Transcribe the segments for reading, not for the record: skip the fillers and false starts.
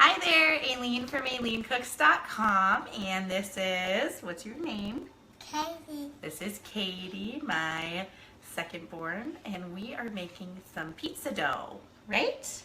Hi there, Aileen from AileenCooks.com, and this is, what's your name? Katie. This is Katie, my second born, and we are making some pizza dough, right?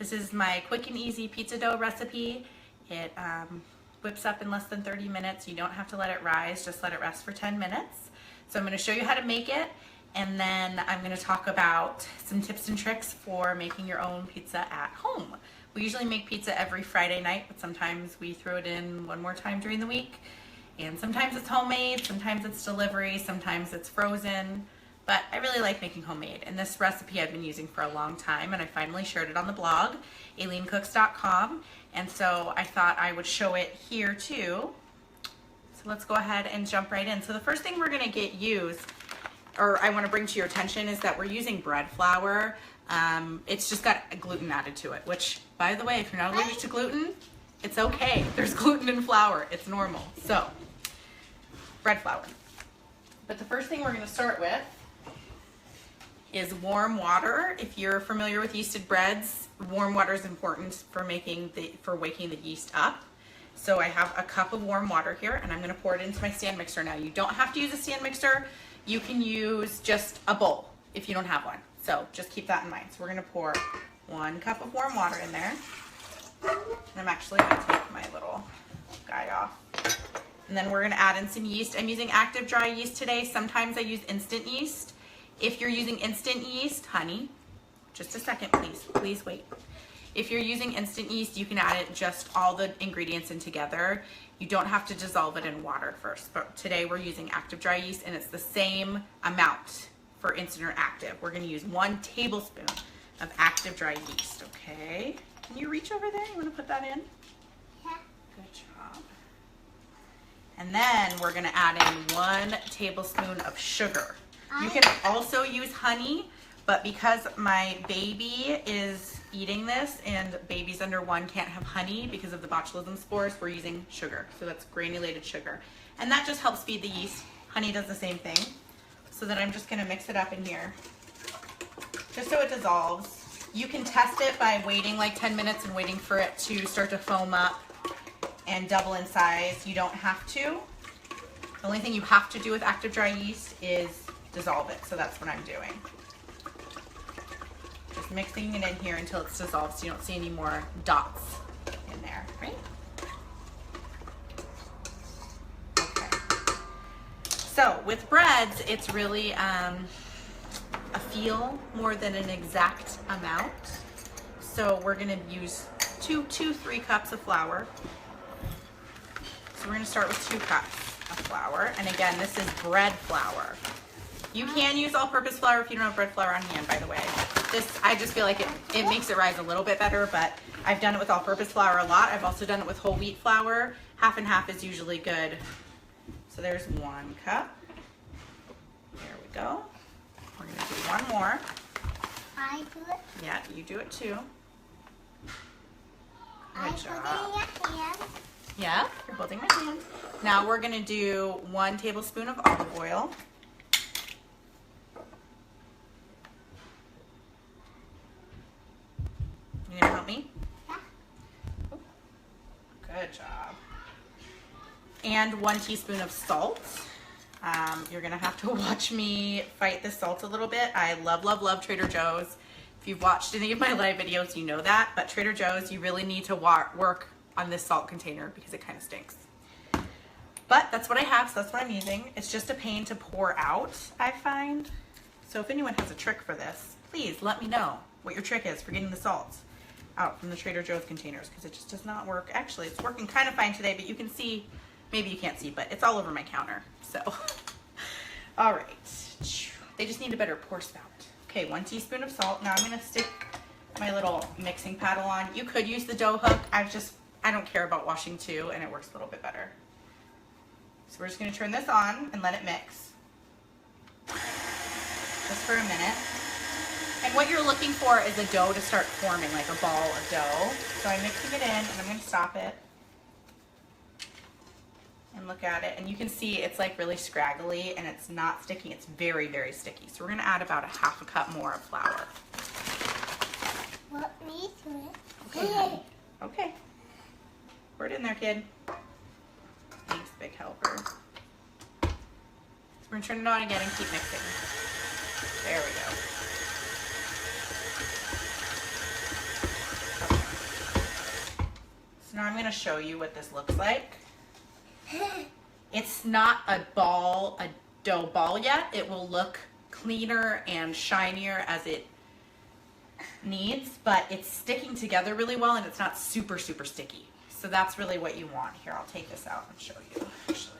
This is my quick and easy pizza dough recipe. It whips up in less than 30 minutes. You don't have to let it rise, just let it rest for 10 minutes. So I'm going to show you how to make it, and then I'm going to talk about some tips and tricks for making your own pizza at home. We usually make pizza every Friday night, but sometimes we throw it in one more time during the week. And sometimes it's homemade, sometimes it's delivery, sometimes it's frozen. But I really like making homemade. And this recipe I've been using for a long time, and I finally shared it on the blog, AileenCooks.com. And so I thought I would show it here too. So let's go ahead and jump right in. So the first thing we're gonna I want to bring to your attention is that we're using bread flour. It's just got gluten added to it, which, by the way, if you're not allergic to gluten, it's okay. There's gluten in flour. It's normal. So, bread flour. But the first thing we're going to start with is warm water. If you're familiar with yeasted breads, warm water is important for waking the yeast up. So I have a cup of warm water here, and I'm going to pour it into my stand mixer. Now, you don't have to use a stand mixer. You can use just a bowl if you don't have one. So just keep that in mind. So we're going to pour 1 cup of warm water in there. And I'm actually going to take my little guy off. And then we're going to add in some yeast. I'm using active dry yeast today. Sometimes I use instant yeast. If you're using instant yeast, honey, just a second, please. Please wait. If you're using instant yeast, you can add it just all the ingredients in together. You don't have to dissolve it in water first. But today we're using active dry yeast, and it's the same amount for instant or active. We're going to use 1 tablespoon of active dry yeast, okay? Can you reach over there? You want to put that in? Yeah. Good job. And then we're going to add in 1 tablespoon of sugar. You can also use honey, but because my baby is eating this and babies under 1 can't have honey because of the botulism spores, we're using sugar. So that's granulated sugar. And that just helps feed the yeast. Honey does the same thing. So then I'm just going to mix it up in here, just so it dissolves. You can test it by waiting like 10 minutes and waiting for it to start to foam up and double in size. You don't have to. The only thing you have to do with active dry yeast is dissolve it. So that's what I'm doing. Just mixing it in here until it's dissolved so you don't see any more dots in there, right? So with breads, it's really a feel more than an exact amount. So we're going to use 3 cups of flour. So we're going to start with 2 cups of flour. And again, this is bread flour. You can use all-purpose flour if you don't have bread flour on hand, by the way. This, I just feel like it makes it rise a little bit better, but I've done it with all-purpose flour a lot. I've also done it with whole wheat flour. Half and half is usually good. So there's 1 cup. There we go. We're going to do 1 more. I do it. Yeah, you do it too. I Good put it job. in your hand. Yeah, you're holding my hand. Now we're going to do 1 tablespoon of olive oil. You going to help me? Yeah. Good job. And 1 teaspoon of salt. You're gonna have to watch me fight the salt a little bit. I love, love, love Trader Joe's. If you've watched any of my live videos, you know that. But Trader Joe's, you really need to work on this salt container because it kind of stinks. But that's what I have, so that's what I'm using. It's just a pain to pour out, I find. So if anyone has a trick for this, please let me know what your trick is for getting the salt out from the Trader Joe's containers, because it just does not work. Actually, it's working kind of fine today, but you can see, maybe you can't see, but it's all over my counter. So, all right. They just need a better pour spout. Okay, 1 teaspoon of salt. Now I'm gonna stick my little mixing paddle on. You could use the dough hook. I don't care about washing too, and it works a little bit better. So we're just gonna turn this on and let it mix. Just for a minute. And what you're looking for is a dough to start forming, like a ball of dough. So I'm mixing it in, and I'm gonna stop it. And look at it, and you can see it's like really scraggly and it's not sticking. It's very, very sticky. So we're gonna add about a 1/2 cup more of flour. What me to it? Okay, honey. Okay. Pour it in there, kid. Thanks, big helper. So we're gonna turn it on again and keep mixing. There we go. Okay. So now I'm gonna show you what this looks like. It's not a dough ball yet. It will look cleaner and shinier as it needs, but it's sticking together really well and it's not super, super sticky. So that's really what you want. Here, I'll take this out and show you, actually.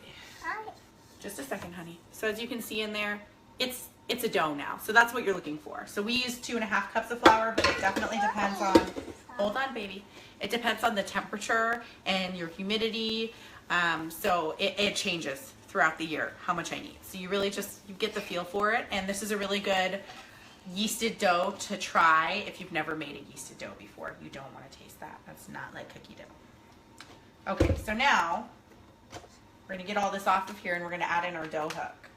Just a second, honey. So as you can see in there, it's a dough now. So that's what you're looking for. So we use 2.5 cups of flour, but it definitely depends on, hold on, baby. It depends on the temperature and your humidity. So it changes throughout the year how much I need. So you really you get the feel for it. And this is a really good yeasted dough to try if you've never made a yeasted dough before. You don't want to taste that. That's not like cookie dough. Okay, so now we're going to get all this off of here and we're going to add in our dough hook.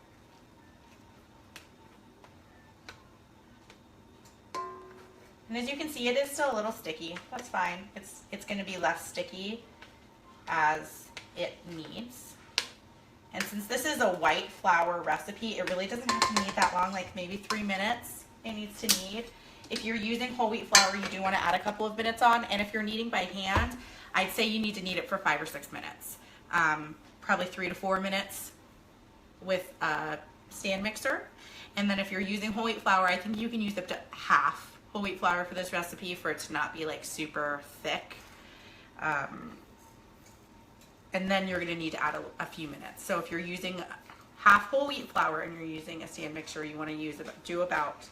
And as you can see, it is still a little sticky. That's fine. It's going to be less sticky as it needs. And since this is a white flour recipe, it really doesn't have to need that long, like maybe 3 minutes it needs to need. If you're using whole wheat flour, you do want to add a couple of minutes on. And if you're kneading by hand, I'd say you need to knead it for 5 or 6 minutes. Probably 3 to 4 minutes with a stand mixer. And then if you're using whole wheat flour, I think you can use up to half whole wheat flour for this recipe for it to not be like super thick. And then you're going to need to add a few minutes. So if you're using half whole wheat flour and you're using a stand mixer, you want to do about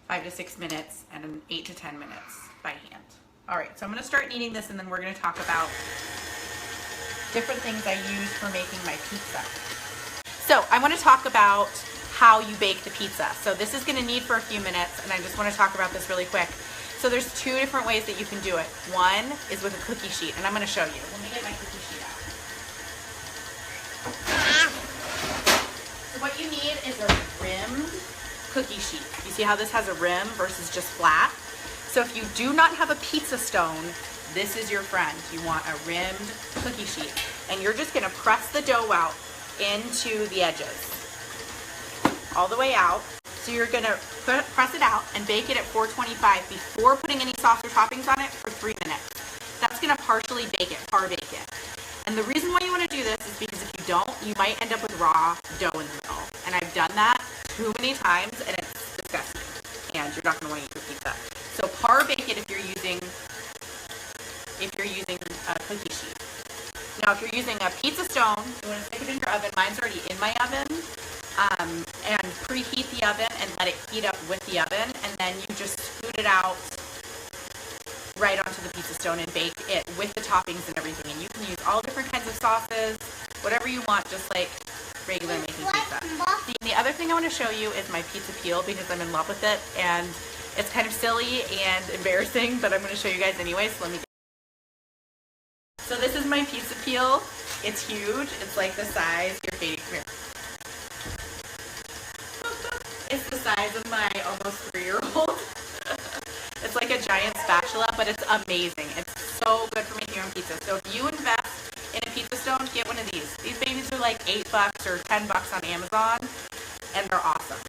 5 to 6 minutes and 8 to 10 minutes by hand. All right, so I'm going to start kneading this and then we're going to talk about different things I use for making my pizza. So I want to talk about how you bake the pizza. So this is going to knead for a few minutes and I just want to talk about this really quick. So there's 2 different ways that you can do it. One is with a cookie sheet and I'm going to show you. Let me get my cookie sheet out. So what you need is a rimmed cookie sheet. You see how this has a rim versus just flat? So if you do not have a pizza stone, this is your friend. You want a rimmed cookie sheet. And you're just gonna press the dough out into the edges. All the way out. So you're gonna press it out and bake it at 425 before putting any sauce or toppings on it for 3 minutes. That's gonna partially bake it, par bake it. And the reason why you want to do this is because if you don't, you might end up with raw dough in the middle. And I've done that too many times and it's disgusting. And you're not going to want to eat your pizza. So par bake it if you're using a cookie sheet. Now if you're using a pizza stone, you want to stick it in your oven. Mine's already in my oven. And preheat the oven and let it heat up with the oven. And then you just scoot it out right onto the pizza stone and bake it with the toppings and everything. And you can use all different kinds of sauces, whatever you want, just like regular making pizza. The other thing I want to show you is my pizza peel because I'm in love with it and it's kind of silly and embarrassing, but I'm going to show you guys anyway. So So this is my pizza peel. It's huge. It's like the size. Here, Katie, come here. It's the size of my almost 3-year-old. It's like a giant spatula, but it's amazing. It's so good for making your own pizza. So if you invest in a pizza stone, get one of these. These babies are like $8 or $10 on Amazon, and they're awesome.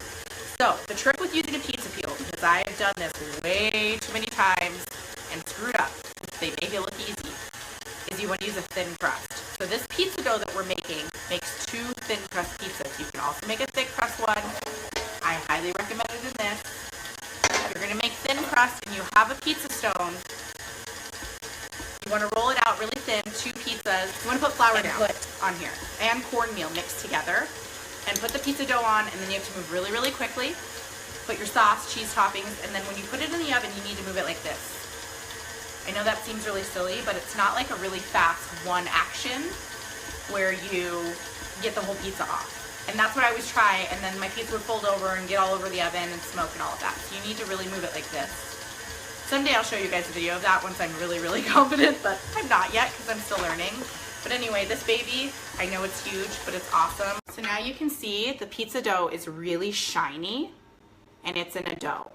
So the trick with using a pizza peel, because I have done this way too many times and screwed up, they make it look easy, is you want to use a thin crust. So this pizza dough that we're making makes 2 thin crust pizzas. You can also make a thick crust one. I highly recommend it in this. You're going to make thin crust and you have a pizza stone. You want to roll it out really thin, 2 pizzas. You want to put flour down on here and cornmeal mixed together and put the pizza dough on, and then you have to move really, really quickly. Put your sauce, cheese toppings, and then when you put it in the oven, you need to move it like this. I know that seems really silly, but it's not like a really fast one action where you get the whole pizza off. And that's what I always try, and then my pizza would fold over and get all over the oven and smoke and all of that. So you need to really move it like this. Someday I'll show you guys a video of that once I'm really, really confident, but I'm not yet because I'm still learning. But anyway, this baby, I know it's huge, but it's awesome. So now you can see the pizza dough is really shiny, and it's in a dough.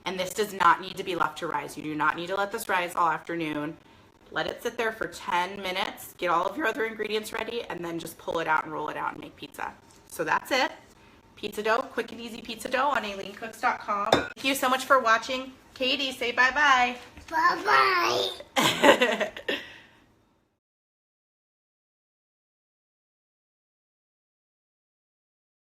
And this does not need to be left to rise. You do not need to let this rise all afternoon. Let it sit there for 10 minutes. Get all of your other ingredients ready, and then just pull it out and roll it out and make pizza. So that's it. Pizza dough, quick and easy pizza dough on AileenCooks.com. Thank you so much for watching. Katie, say bye-bye. Bye-bye.